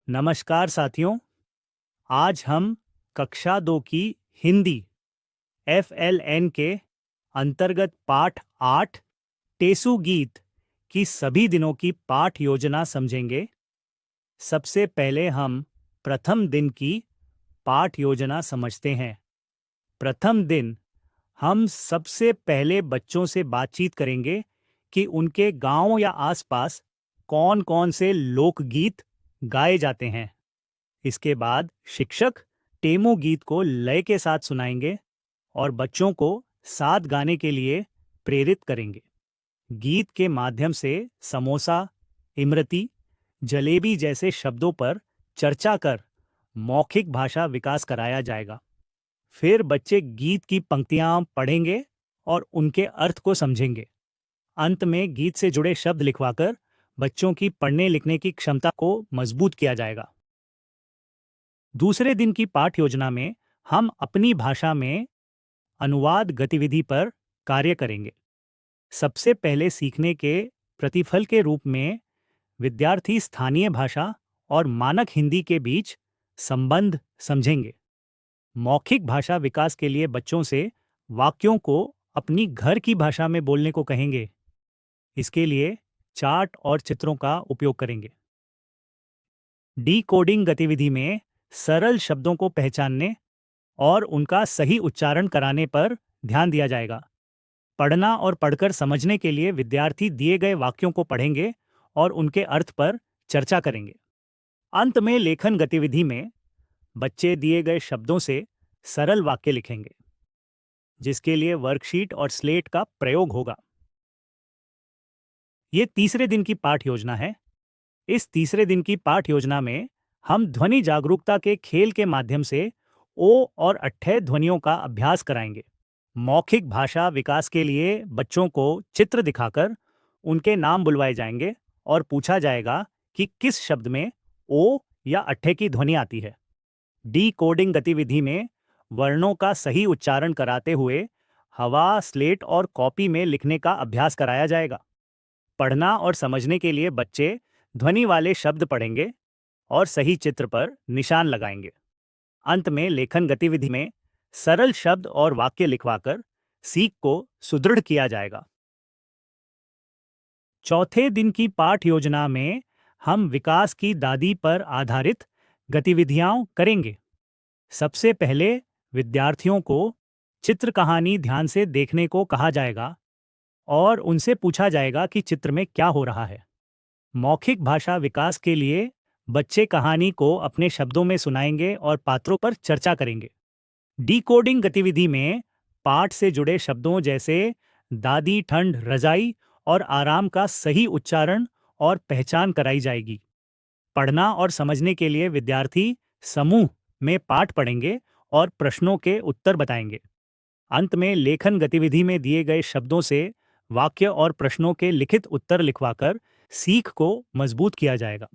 नमस्कार साथियों। आज हम कक्षा 2 की हिंदी FLN के अंतर्गत पाठ 8 टेसु गीत की सभी दिनों की पाठ योजना समझेंगे। सबसे पहले हम प्रथम दिन की पाठ योजना समझते हैं। प्रथम दिन हम सबसे पहले बच्चों से बातचीत करेंगे कि उनके गांव या आसपास कौन-कौन से लोकगीत गाए जाते हैं। इसके बाद शिक्षक टेमो गीत को लय के साथ सुनाएंगे और बच्चों को साथ गाने के लिए प्रेरित करेंगे। गीत के माध्यम से समोसा, इमरती, जलेबी जैसे शब्दों पर चर्चा कर मौखिक भाषा विकास कराया जाएगा। फिर बच्चे गीत की पंक्तियां पढ़ेंगे और उनके अर्थ को समझेंगे। अंत में गीत से जुड़े शब्द लिखवाकर बच्चों की पढ़ने लिखने की क्षमता को मजबूत किया जाएगा। दूसरे दिन की पाठ योजना में हम अपनी भाषा में अनुवाद गतिविधि पर कार्य करेंगे। सबसे पहले सीखने के प्रतिफल के रूप में विद्यार्थी स्थानीय भाषा और मानक हिंदी के बीच संबंध समझेंगे। मौखिक भाषा विकास के लिए बच्चों से वाक्यों को अपनी घर की भाषा में बोलने को कहेंगे। इसके लिए चार्ट और चित्रों का उपयोग करेंगे। डीकोडिंग गतिविधि में सरल शब्दों को पहचानने और उनका सही उच्चारण कराने पर ध्यान दिया जाएगा। पढ़ना और पढ़कर समझने के लिए विद्यार्थी दिए गए वाक्यों को पढ़ेंगे और उनके अर्थ पर चर्चा करेंगे। अंत में लेखन गतिविधि में बच्चे दिए गए शब्दों से सरल वाक्य लिखेंगे, जिसके लिए वर्कशीट और स्लेट का प्रयोग होगा। ये तीसरे दिन की पाठ योजना है। इस तीसरे दिन की पाठ योजना में हम ध्वनि जागरूकता के खेल के माध्यम से ओ और अट्ठे ध्वनियों का अभ्यास कराएंगे। मौखिक भाषा विकास के लिए बच्चों को चित्र दिखाकर उनके नाम बुलवाए जाएंगे और पूछा जाएगा कि किस शब्द में ओ या अट्ठे की ध्वनि आती है। डी कोडिंग गतिविधि में वर्णों का सही उच्चारण कराते हुए हवा, स्लेट और कॉपी में लिखने का अभ्यास कराया जाएगा। पढ़ना और समझने के लिए बच्चे ध्वनि वाले शब्द पढ़ेंगे और सही चित्र पर निशान लगाएंगे। अंत में लेखन गतिविधि में सरल शब्द और वाक्य लिखवाकर सीख को सुदृढ़ किया जाएगा। चौथे दिन की पाठ योजना में हम विकास की दादी पर आधारित गतिविधियां करेंगे। सबसे पहले विद्यार्थियों को चित्र कहानी ध्यान से देखने को कहा जाएगा और उनसे पूछा जाएगा कि चित्र में क्या हो रहा है। मौखिक भाषा विकास के लिए बच्चे कहानी को अपने शब्दों में सुनाएंगे और पात्रों पर चर्चा करेंगे। डीकोडिंग गतिविधि में पाठ से जुड़े शब्दों जैसे दादी, ठंड, रजाई और आराम का सही उच्चारण और पहचान कराई जाएगी। पढ़ना और समझने के लिए विद्यार्थी समूह में पाठ पढ़ेंगे और प्रश्नों के उत्तर बताएंगे। अंत में लेखन गतिविधि में दिए गए शब्दों से वाक्य और प्रश्नों के लिखित उत्तर लिखवाकर सीख को मजबूत किया जाएगा।